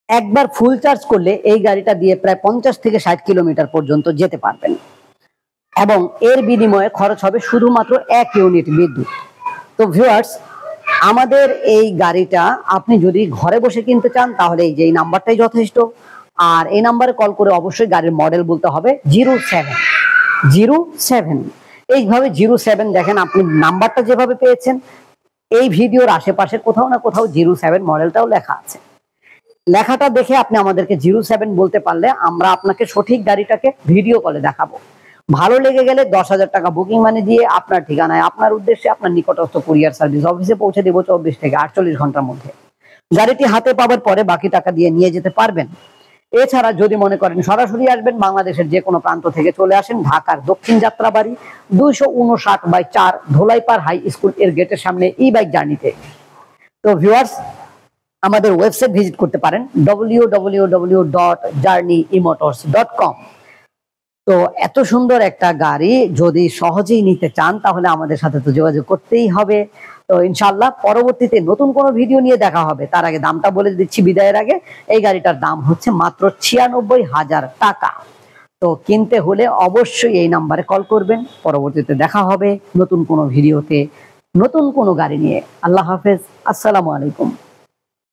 একবার full charge করলে এই গাড়িটা দিয়ে প্রায় 50 থেকে 60 কিলোমিটার পর্যন্ত যেতে পারবেন এবং এর বিনিময়ে খরচ হবে শুধুমাত্র 1 ইউনিট বিদ্যুৎ। তো ভিউয়ার্স, আমাদের এই গাড়িটা আপনি যদি ঘরে বসে কিনতে চান তাহলে এই যে এই নাম্বারটাই যথেষ্ট। আর এই নাম্বারে কল করে অবশ্যই গাড়ির মডেল বলতে হবে 07। এইভাবে 07 দেখেন, আপনি নাম্বারটা যেভাবে পেয়েছেন এই ভিডিওর আশেপাশে কোথাও না কোথাও 07 মডেলটাও লেখা আছে। লেখাটা দেখে আপনি আমাদেরকে 07 বলতে পারলে আমরা আপনাকে সঠিক গাড়িটাকে ভিডিও কলে দেখাবো। ভালো লেগে গেলে 10,000 টাকা বুকিং মানি দিয়ে আপনার ঠিকানায় আপনার উদ্দেশ্যে আপনার নিকটস্থ কুরিয়ার সার্ভিস অফিসে পৌঁছে দেবো 24 থেকে 48 ঘন্টার মধ্যে। গাড়িটি হাতে পাওয়ার পরে বাকি টাকা দিয়ে নিয়ে যেতে পারবেন। এছাড়া যদি মনে করেন সরাসরি আসবেন, বাংলাদেশের যে কোনো প্রান্ত থেকে চলে আসেন ঢাকার দক্ষিণ যাত্রাবাড়ি 259/4 ধোলাইপাড় হাই স্কুল এর গেটের সামনে ই বাইক জার্নিতে। তো ভিউয়ার্স, আমাদের ওয়েবসাইট ভিজিট করতে পারেন www.journeyemotors.com। তো এত সুন্দর একটা গাড়ি যদি সহজেই নিতে চান তাহলে আমাদের সাথে তো যোগাযোগ করতেই হবে। তো ইনশাআল্লাহ পরবর্তীতে নতুন কোনো ভিডিও নিয়ে দেখা হবে। তার আগে দামটা বলে দিচ্ছি বিদায়ের আগে, এই গাড়িটার দাম হচ্ছে মাত্র 96,000 টাকা। তো কিনতে হলে অবশ্যই এই নাম্বারে কল করবেন। পরবর্তীতে দেখা হবে নতুন কোনো ভিডিওতে নতুন কোনো গাড়ি নিয়ে। আল্লাহ হাফেজ, আসসালামু আলাইকুম।